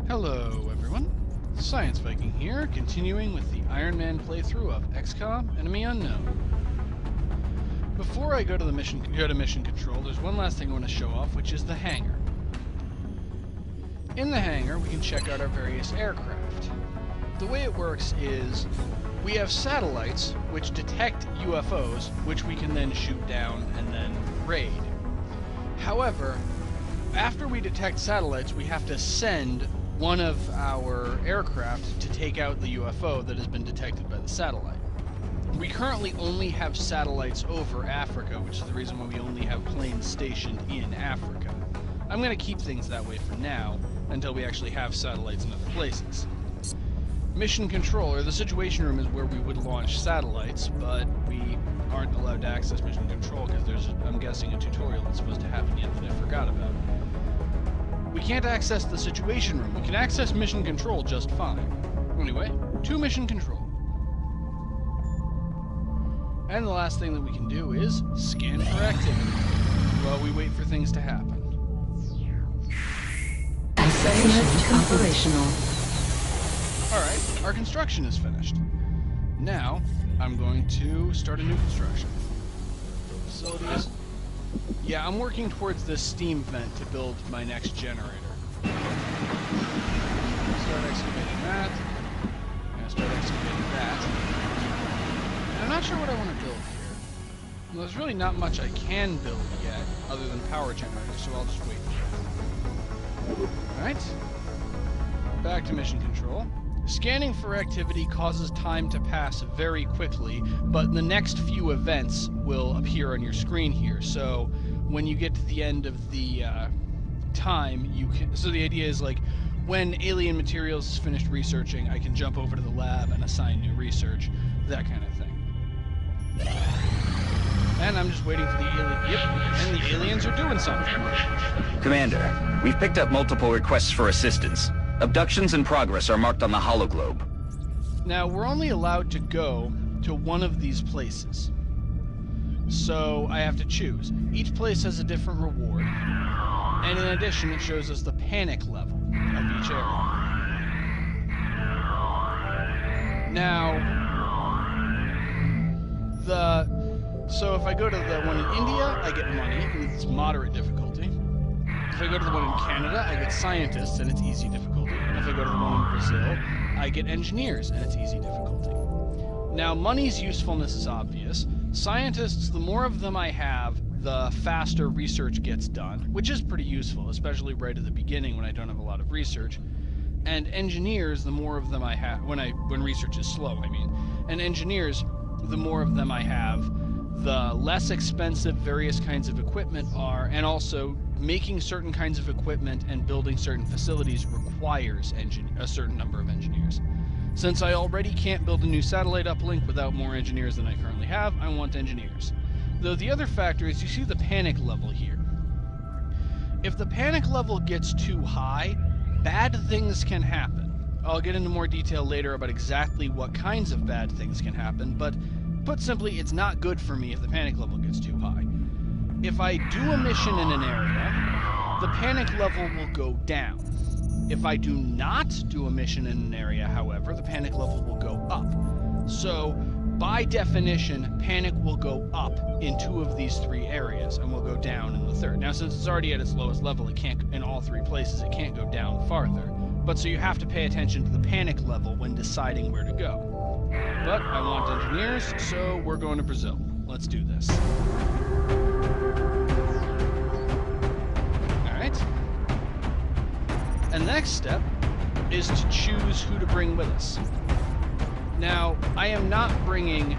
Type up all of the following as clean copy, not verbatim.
Hello everyone, Science Viking here, continuing with the Ironman playthrough of XCOM Enemy Unknown. Before I go to mission control, there's one last thing I want to show off, which is the hangar. In the hangar, we can check out our various aircraft. The way it works is, we have satellites which detect UFOs, which we can then shoot down and then raid. However, after we detect satellites, we have to send one of our aircraft to take out the UFO that has been detected by the satellite. We currently only have satellites over Africa, which is the reason why we only have planes stationed in Africa. I'm going to keep things that way for now, until we actually have satellites in other places. Mission control, or the situation room, is where we would launch satellites, but we aren't allowed to access mission control because there's, I'm guessing, a tutorial that's supposed to happen yet that I forgot about. We can't access the situation room. We can access mission control just fine. Anyway, to mission control. And the last thing that we can do is scan for activity while we wait for things to happen. Assessment operational. Alright, our construction is finished. Now, I'm going to start a new construction. Facilities. Yeah, I'm working towards this steam vent to build my next generator. Start excavating that. I'm going to start excavating that. And I'm not sure what I want to build here. Well, there's really not much I can build yet, other than power generators, so I'll just wait for it. Alright. Back to mission control. Scanning for activity causes time to pass very quickly, but the next few events will appear on your screen here. So when you get to the end of the time, you can. So the idea is, like, when alien materials is finished researching, I can jump over to the lab and assign new research, that kind of thing. And I'm just waiting for the alien. Yep, and the aliens are doing something. Commander, we've picked up multiple requests for assistance. Abductions in progress are marked on the hologlobe. Now, we're only allowed to go to one of these places. So I have to choose. Each place has a different reward. And in addition, it shows us the panic level of each area. Now, so if I go to the one in India, I get money, and it's moderate difficulty. If I go to the one in Canada, I get scientists, and it's easy difficulty. If I go to the one in Brazil, I get engineers, and it's easy difficulty. Now, money's usefulness is obvious. Scientists, the more of them I have, the faster research gets done, which is pretty useful, especially right at the beginning when I don't have a lot of research. And engineers, the more of them I have, when research is slow, I mean. And engineers, the more of them I have, the less expensive various kinds of equipment are, and also making certain kinds of equipment and building certain facilities requires a certain number of engineers. Since I already can't build a new satellite uplink without more engineers than I currently have, I want engineers. Though the other factor is, you see the panic level here. If the panic level gets too high, bad things can happen. I'll get into more detail later about exactly what kinds of bad things can happen, but put simply, it's not good for me if the panic level gets too high. If I do a mission in an area, the panic level will go down. If I do not do a mission in an area, however, the panic level will go up. So, by definition, panic will go up in two of these three areas, and will go down in the third. Now, since it's already at its lowest level, it can't, in all three places, it can't go down farther. But so you have to pay attention to the panic level when deciding where to go. But I want engineers, so we're going to Brazil. Let's do this. Alright. And the next step is to choose who to bring with us. Now, I am not bringing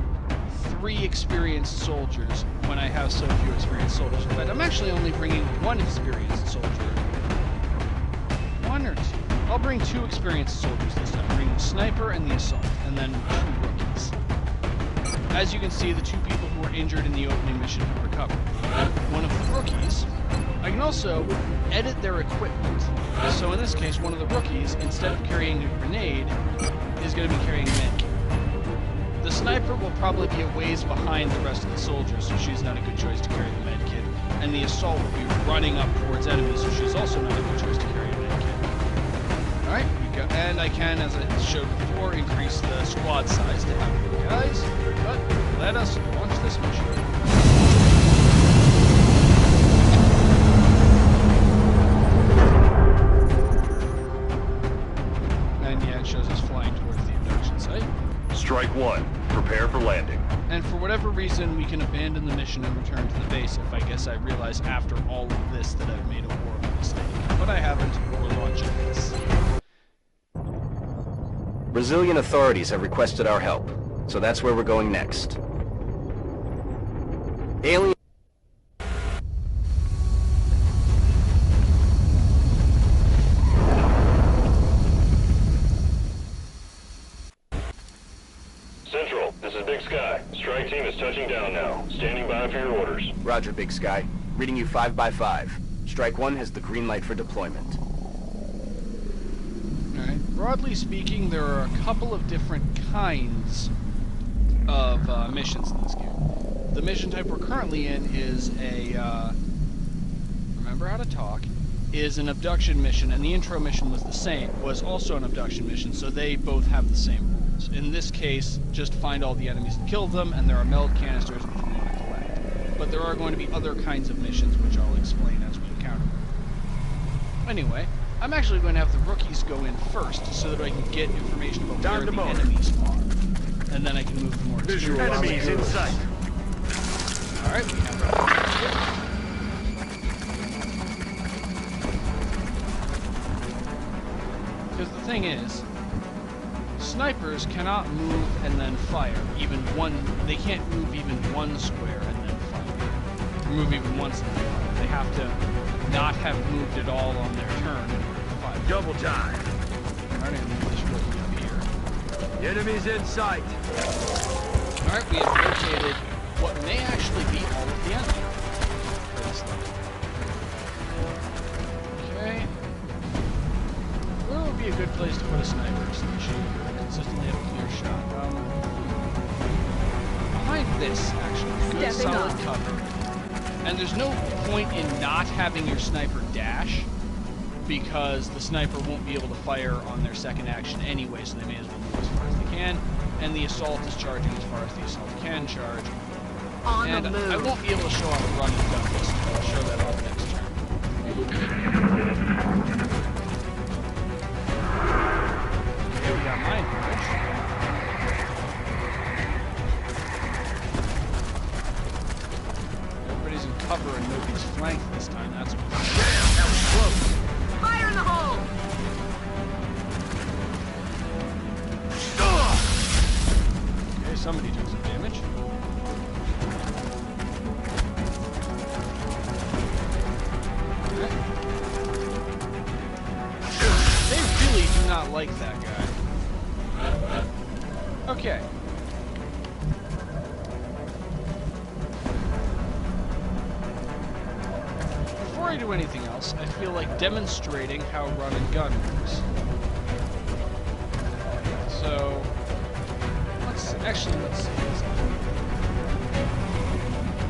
3 experienced soldiers when I have so few experienced soldiers. In fact, I'm actually only bringing 1 experienced soldier. 1 or 2? I'll bring 2 experienced soldiers this time. I'll bring the sniper and the assault, and then 2 rookies. As you can see, the 2 people who were injured in the opening mission have recovered. One of the rookies, I can also edit their equipment. So in this case, one of the rookies, instead of carrying a grenade, is going to be carrying a medkit. The sniper will probably be a ways behind the rest of the soldiers, so she's not a good choice to carry the medkit. And the assault will be running up towards enemies, so she's also not a good choice to carry a medkit. Alright, and I can, as I showed before, increase the squad size to have more guys, but let us launch this mission. And yeah, it shows us flying towards the abduction site. Strike one. Prepare for landing. And for whatever reason, we can abandon the mission and return to the base if I guess I realize after all of this that I've made a horrible mistake. But I haven't. We're launching this. Brazilian authorities have requested our help, so that's where we're going next. Alien... Central, this is Big Sky. Strike team is touching down now. Standing by for your orders. Roger, Big Sky. Reading you 5 by 5. Strike one has the green light for deployment. Alright. Broadly speaking, there are a couple of different kinds of missions in this game. The mission type we're currently in is a, remember how to talk, is an abduction mission, and the intro mission was also an abduction mission, so they both have the same rules. In this case, just find all the enemies and kill them, and there are meld canisters which we want to collect. But there are going to be other kinds of missions which I'll explain as we encounter them. Anyway, I'm actually going to have the rookies go in first so that I can get information about where the enemies are. And then I can move to more Visual enemies in sight. Alright, we have our because the thing is, snipers cannot move and then fire even one, they can't move even one square and then fire. Or move even once and then fire. They have to not have moved at all on their turn in order to fire. Double time. Alright, I'm going to move this rookie up here. The enemy's in sight. Alright, we have located what may actually be all of the enemy for this level. Okay. Where would be a good place to put a sniper station? Consistently have a clear shot. Behind this, actually. Good solid cover. And there's no point in not having your sniper dash, because the sniper won't be able to fire on their second action anyway, so they may as well move as far as they can. And the assault is charging as far as the assault can charge. And I won't be able to show off a run and gun list. I'll show that off next turn. Okay, we got mine bridge. Everybody's in cover and nobody's flanked this time. That's what. Damn, that was close. Fire in the hole! Okay, somebody took some damage. Okay. They really do not like that guy. Okay. Before I do anything else, I feel like demonstrating how run and gun works. So, let's see this.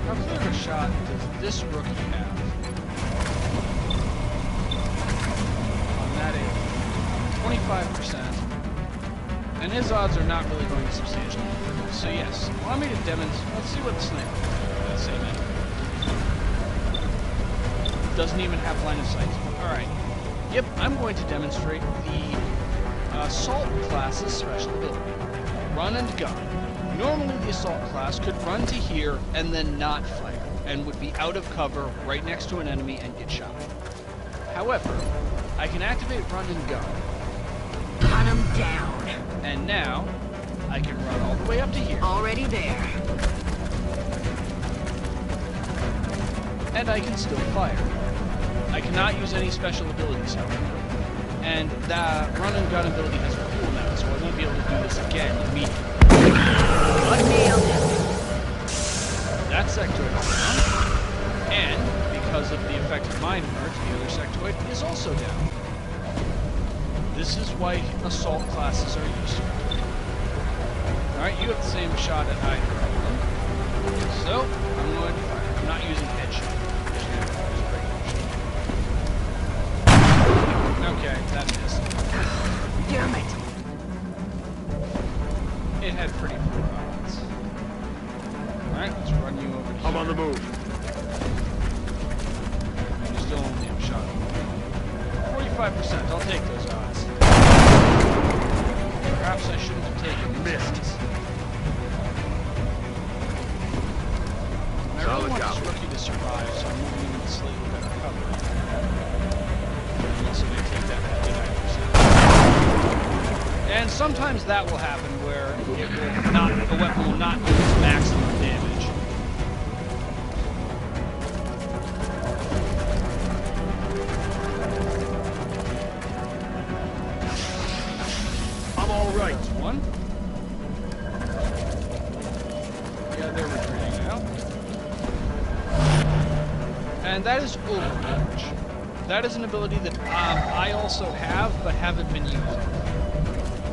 How clear of a shot does this rookie have on that area? 25%. And his odds are not really going to substantially improve. So yes, allow me to demonstrate. Let's see what the sniper can do with that same enemy. Doesn't even have line of sight. Alright. Yep, I'm going to demonstrate the assault class's special ability. Run and gun. Normally the assault class could run to here and then not fire, and would be out of cover right next to an enemy and get shot. However, I can activate run and gun. Hunt 'em down. And now, I can run all the way up to here. Already there. And I can still fire. I cannot use any special abilities, however. And that run and gun ability has a cooldown, so I won't be able to do this again immediately. That sectoid is down. And, because of the effect of Mind Merge, the other sectoid is also down. This is why assault classes are useful. Alright, you have the same shot at either of them. So, I'm going to fire. I'm not using headshot. Okay, that missed. 45%. I'll take those odds. Perhaps I shouldn't have taken risks. I really want this rookie to survive, so I'm moving into slightly better cover. I'm also going to take that 59%. And sometimes that will happen where it will not, the weapon will not do its maximum damage. I'm all right. One. Yeah, they're retreating now. And that is Overwatch. That is an ability that I also have, but haven't been using.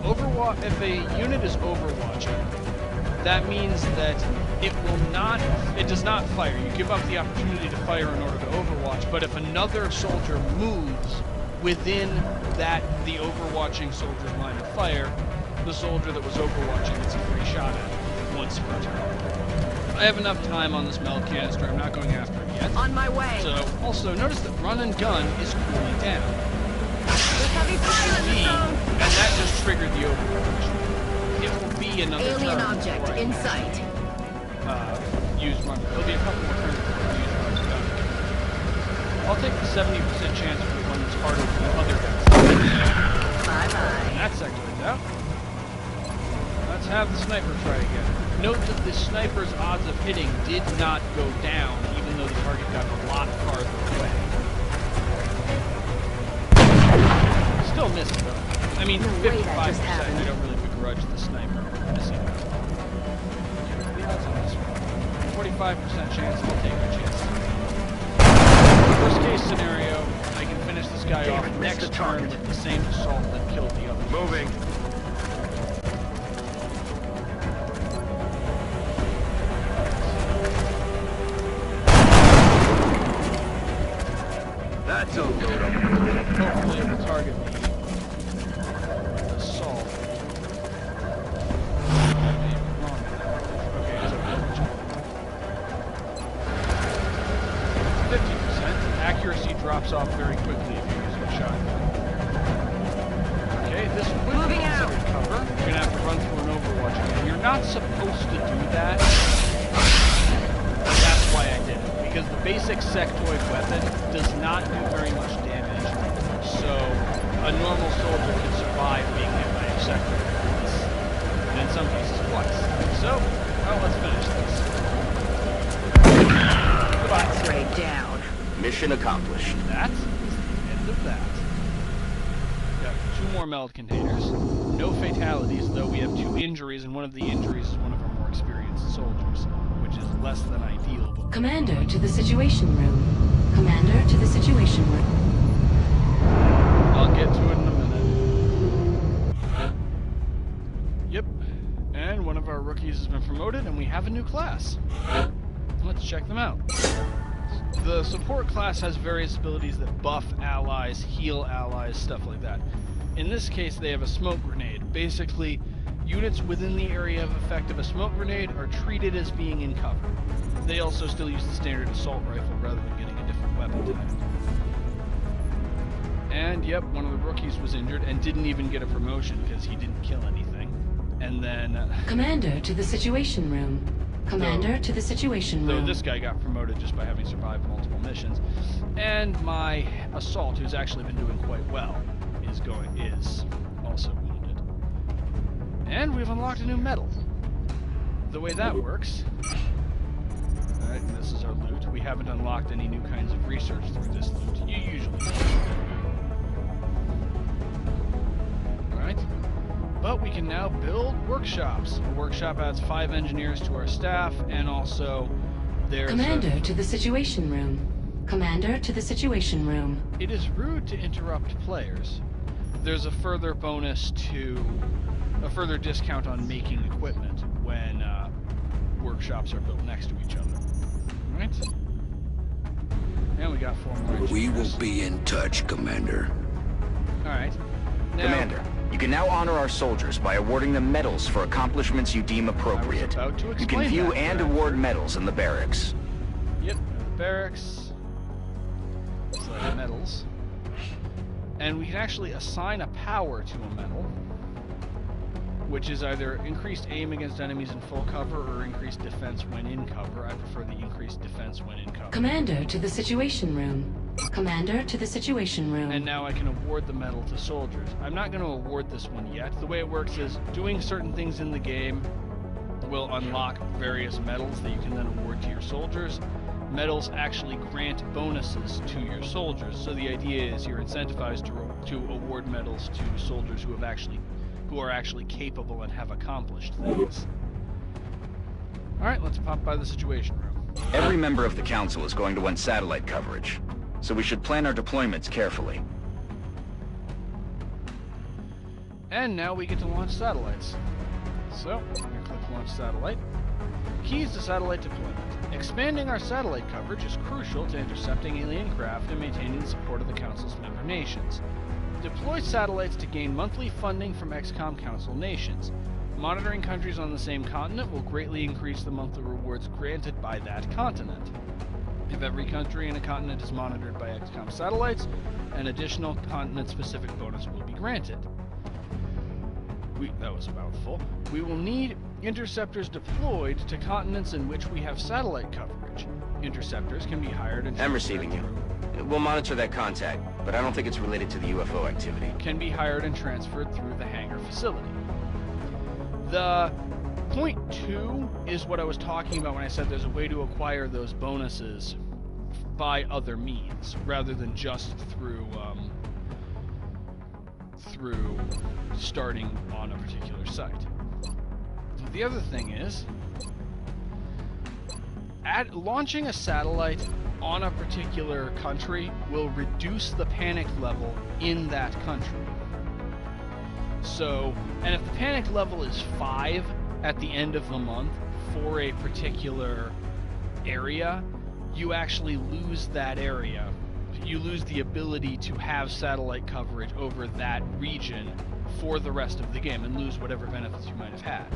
Overwatch. If a unit is overwatching, that means that it will not. It does not fire. You give up the opportunity to fire in order to overwatch. But if another soldier moves within the overwatching soldier's line of fire, the soldier that was overwatching gets a free shot at it once per turn. I have enough time on this meld canister. I'm not going after it yet. On my way. So, also, notice that run and gun is cooling down. There's heavy fire in the zone. And that just triggered the overwatch. It will be another Alien turn object before I in can, sight. use run. There'll be a couple more turns before I use run and gun. I'll take the 70% chance for the one that's harder than the other guys. Bye-bye. That sector's out. Let's have the sniper try again. Note that the sniper's odds of hitting did not go down, even though the target got a lot farther away. Still missed though. I mean, 55%. I don't really begrudge the sniper missing. The odds on this one. 45% chance. I'll take a chance. Worst case scenario, I can finish this guy off next turn with the same assault that killed the other. Moving. That's a load up. Hopefully it will target the assault. Okay, so 50%. Accuracy drops off very quickly if you're using a shotgun. Okay, this will Moving out. cover. You're gonna have to run through an overwatch again. You're not supposed to do that. That's why I did it. Because the basic sectoid weapon does not do very much damage, so a normal soldier can survive being hit by a sectoid once, and in some cases twice. So, well, let's finish this. Goodbye. X-ray down. Mission accomplished. That is the end of that. Got 2 more meld containers. No fatalities, though we have 2 injuries, and one of the injuries is one of our more experienced soldiers, which is less than ideal. But Commander to the Situation Room. Commander to the Situation Room. I'll get to it in a minute. Yep. And one of our rookies has been promoted, and we have a new class. Let's check them out. The support class has various abilities that buff allies, heal allies, stuff like that. In this case, they have a smoke grenade. Basically, units within the area of effect of a smoke grenade are treated as being in cover. They also still use the standard assault rifle rather than getting a different weapon type. And yep, one of the rookies was injured and didn't even get a promotion because he didn't kill anything. And then... Commander to the Situation Room. Commander to the Situation Room. Though this guy got promoted just by having survived multiple missions. And my assault, who's actually been doing quite well, is also wounded. And we've unlocked a new medal. The way that works... Alright, this is our loot. We haven't unlocked any new kinds of research through this loot. You usually do. Alright. But we can now build workshops. A workshop adds 5 engineers to our staff, and also there's Commander to the Situation Room. Commander to the Situation Room. It is rude to interrupt players. There's a further bonus to... a further discount on making equipment when workshops are built next to each other. Right? And we got 4 more engineers. We will be in touch, Commander. Alright. Commander, you can now honor our soldiers by awarding them medals for accomplishments you deem appropriate. about to You explain can view that, and correct. award medals in the barracks. Yep, the barracks. Select medals. And we can actually assign a power to a medal, which is either increased aim against enemies in full cover or increased defense when in cover. I prefer the increased defense when in cover. Commander to the Situation Room. Commander to the Situation Room. And now I can award the medal to soldiers. I'm not going to award this one yet. The way it works is doing certain things in the game will unlock various medals that you can then award to your soldiers. Medals actually grant bonuses to your soldiers, so the idea is you're incentivized to award medals to soldiers who are actually capable and have accomplished things. Alright, let's pop by the Situation Room. Every member of the Council is going to want satellite coverage, so we should plan our deployments carefully. And now we get to launch satellites. So, I'm going to click Launch Satellite. Keys to satellite deployment. Expanding our satellite coverage is crucial to intercepting alien craft and maintaining the support of the Council's member nations. Deploy satellites to gain monthly funding from XCOM Council nations. Monitoring countries on the same continent will greatly increase the monthly rewards granted by that continent. If every country in a continent is monitored by XCOM satellites, an additional continent-specific bonus will be granted. That was a mouthful. We will need interceptors deployed to continents in which we have satellite coverage. Interceptors can be hired and I'm receiving you. We'll monitor that contact, but I don't think it's related to the UFO activity. Can be hired and transferred through the hangar facility. The point 2 is what I was talking about when I said there's a way to acquire those bonuses by other means, rather than just through starting on a particular site. The other thing is, launching a satellite on a particular country will reduce the panic level in that country. So, and if the panic level is 5 at the end of the month for a particular area, you actually lose that area. You lose the ability to have satellite coverage over that region for the rest of the game and lose whatever benefits you might have had.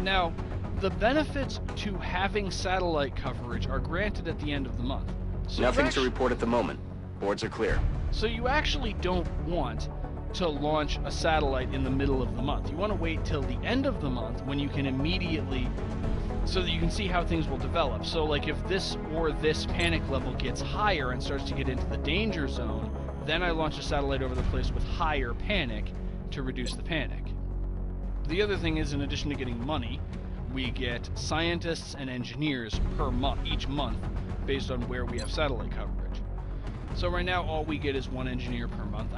Now, the benefits to having satellite coverage are granted at the end of the month. So Nothing to report at the moment. Boards are clear. So you actually don't want to launch a satellite in the middle of the month. You want to wait till the end of the month when you can immediately, so that you can see how things will develop. So like if this or this panic level gets higher and starts to get into the danger zone, then I launch a satellite over the place with higher panic to reduce the panic. The other thing is, in addition to getting money, we get scientists and engineers per month, each month, based on where we have satellite coverage. So right now all we get is 1 engineer per month,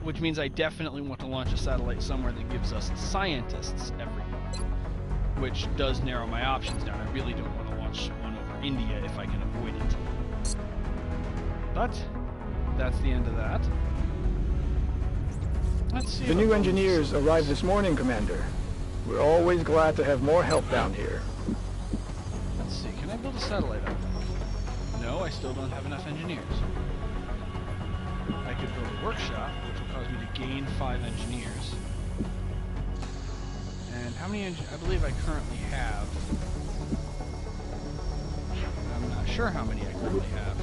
which means I definitely want to launch a satellite somewhere that gives us scientists every month, which does narrow my options down. I really don't want to launch one over India if I can avoid it. But that's the end of that. Let's see. The new engineers arrived this morning, Commander. We're always glad to have more help down here. Let's see. Can I build a satellite out there? No, I still don't have enough engineers. I could build a workshop, which will cause me to gain 5 engineers. And how many I believe I currently have. I'm not sure how many I currently have.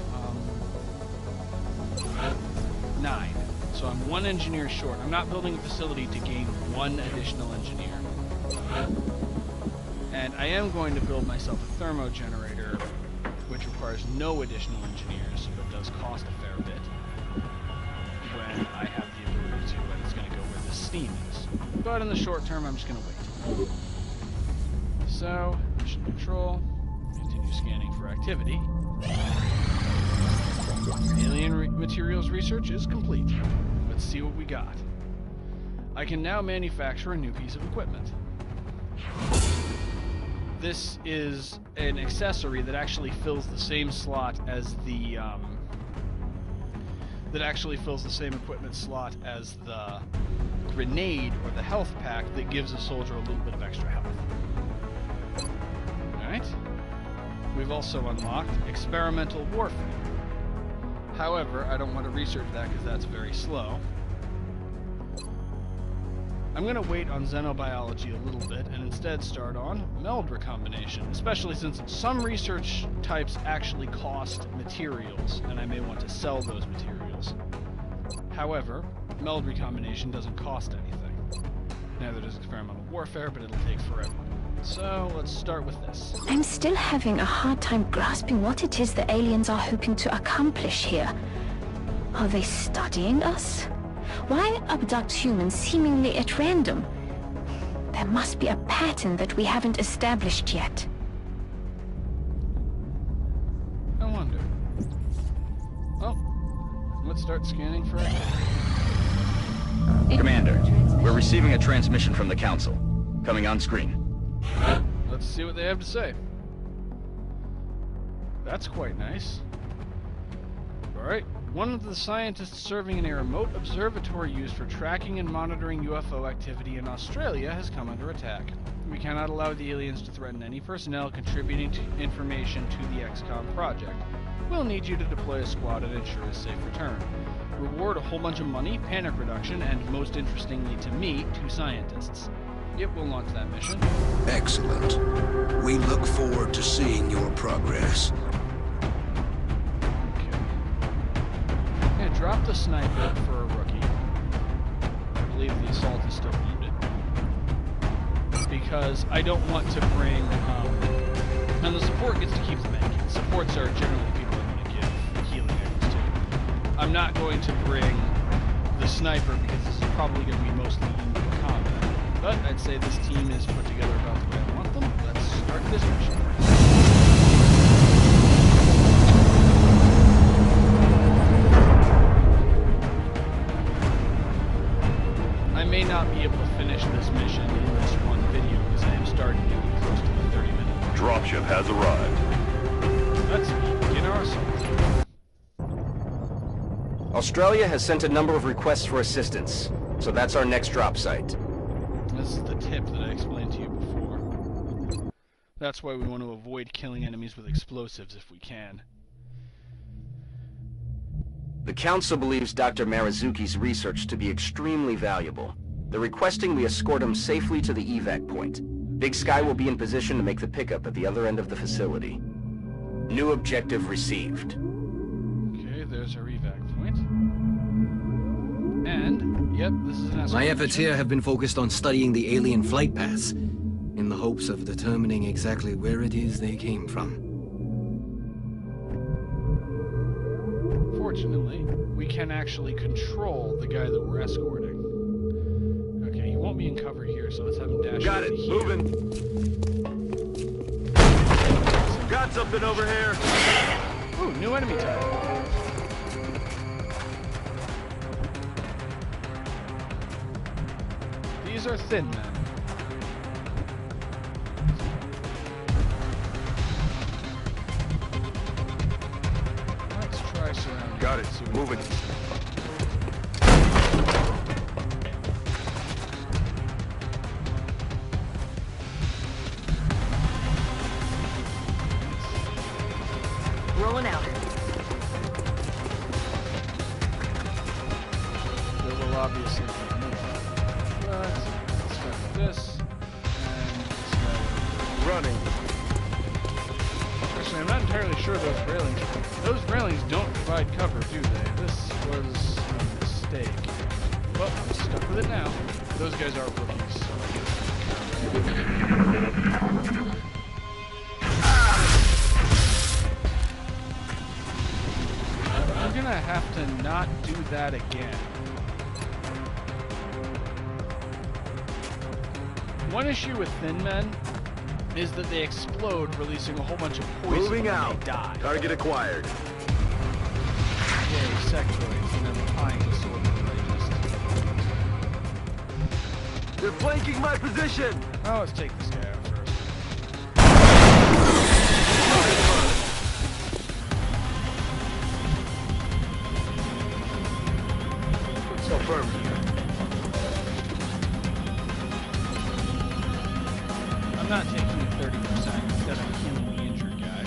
9. So I'm 1 engineer short. I'm not building a facility to gain 1 additional engineer. And I am going to build myself a thermo generator, which requires no additional engineers, but does cost a fair bit when I have the ability to, and it's going to go where the steam is. But in the short term, I'm just going to wait. So, mission control, continue scanning for activity. Alien materials research is complete. Let's see what we got. I can now manufacture a new piece of equipment. This is an accessory that actually fills the same slot as the equipment slot as the grenade or the health pack that gives a soldier a little bit of extra health. Alright. We've also unlocked experimental warfare. However, I don't want to research that because that's very slow. I'm going to wait on xenobiology a little bit and instead start on meld recombination, especially since some research types actually cost materials, and I may want to sell those materials. However, meld recombination doesn't cost anything. Neither does experimental warfare, but it'll take forever. So, let's start with this. I'm still having a hard time grasping what it is the aliens are hoping to accomplish here. Are they studying us? Why abduct humans seemingly at random? There must be a pattern that we haven't established yet. I wonder. Oh, let's start scanning for activity. Commander, we're receiving a transmission from the Council. Coming on screen. Let's see what they have to say. That's quite nice. Alright. One of the scientists serving in a remote observatory used for tracking and monitoring UFO activity in Australia has come under attack. We cannot allow the aliens to threaten any personnel contributing to information to the XCOM project. We'll need you to deploy a squad and ensure a safe return. Reward a whole bunch of money, panic reduction, and most interestingly to me, 2 scientists. Yep, we'll launch that mission. Excellent. We look forward to seeing your progress. Drop the sniper for a rookie. I believe the assault is still wounded. Because I don't want to bring, and the support gets to keep the medkit. Supports are generally people I'm going to give healing items to. I'm not going to bring the sniper because this is probably going to be mostly in combat. But I'd say this team is put together about the way I want them. Let's start this mission. I may not be able to finish this mission in this one video because I am starting to get close to the 30-minute mark. Dropship has arrived. Let's begin our assault. Australia has sent a number of requests for assistance, so that's our next drop site. This is the tip that I explained to you before. That's why we want to avoid killing enemies with explosives if we can. The Council believes Dr. Marizuki's research to be extremely valuable. They're requesting we escort him safely to the evac point. Big Sky will be in position to make the pickup at the other end of the facility. New objective received. Okay, there's our evac point. And, yep, this is an escort My efforts mission. here have been focused on studying the alien flight paths, in the hopes of determining exactly where it is they came from. Fortunately, we can actually control the guy that we're escorting. Okay, he won't be in cover here, so let's have him dash Got over it. here. Moving. Got something over here. Ooh, new enemy type. These are thin men. Let's try surrounding. Got it. See what Moving. does. Rolling out. There will obviously be more. But let's start with this. And this guy. Running. Actually, I'm not entirely sure those railings don't provide cover, do they? This was a mistake. Well, I'm stuck with it now. Those guys are rookies, so I guess. I'm gonna have to not do that again. One issue with thin men is that they explode, releasing a whole bunch of poison Moving when out. they die. Target acquired. Yay, sectoids, and then applying the sword that I They're flanking my position. just... Oh, let's take this guy out first. So firm here. I'm not taking 30% instead of healing the injured guy.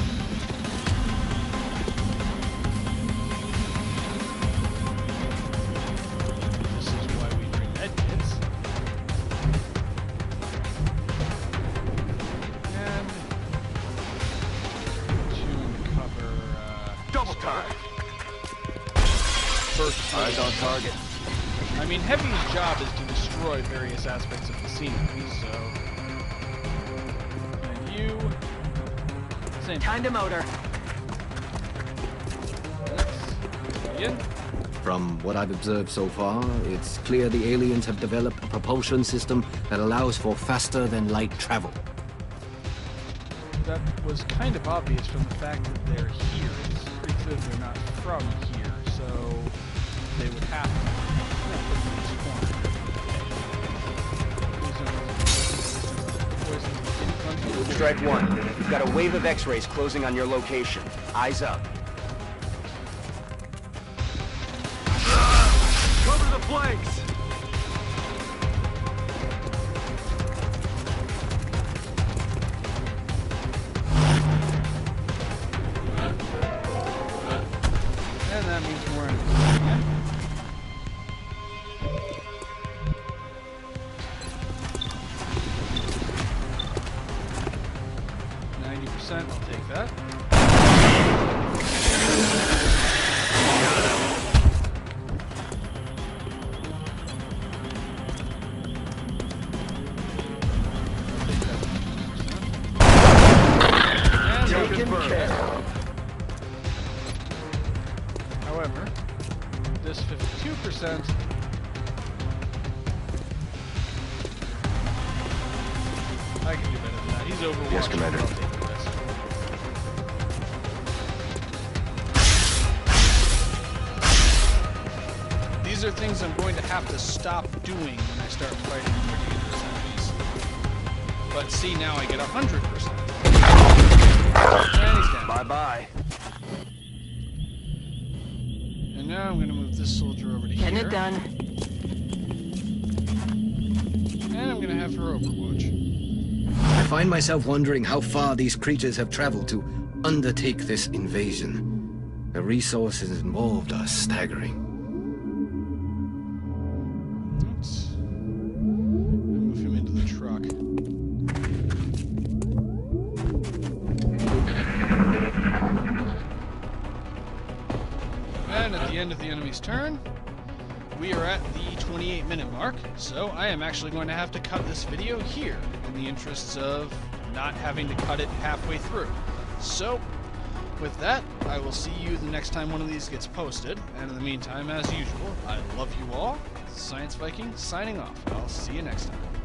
This is why we bring medkits. And to cover Double time. first Eyes on on target. I mean, Heavy's job is to destroy various aspects of the scenery, so... And you... Same. Time to motor. Let's begin. From what I've observed so far, it's clear the aliens have developed a propulsion system that allows for faster than light travel. That was kind of obvious from the fact that they're here. It's pretty clear they're not from here, so they would have to. Strike 1. You've got a wave of X-rays closing on your location. Eyes up. Cover the flanks! And that means more enemies again. I'll take that. However, this 52%. I can do better than that. He's overwatched. Yes, Commander. I'll take the rest. These are things I'm going to have to stop doing when I start fighting dangerous enemies. But see, now I get 100%. And he's down. Bye-bye. And now I'm going to move this soldier over to Getting here. it done. And I'm going to have her overwatch. I find myself wondering how far these creatures have traveled to undertake this invasion. The resources involved are staggering. Let's move him into the truck. And at the end of the enemy's turn, we are at the 28-minute mark, so I am actually going to have to cut this video here in the interests of not having to cut it halfway through. So, with that, I will see you the next time one of these gets posted, and in the meantime, as usual, I love you all. Science Viking signing off. I'll see you next time.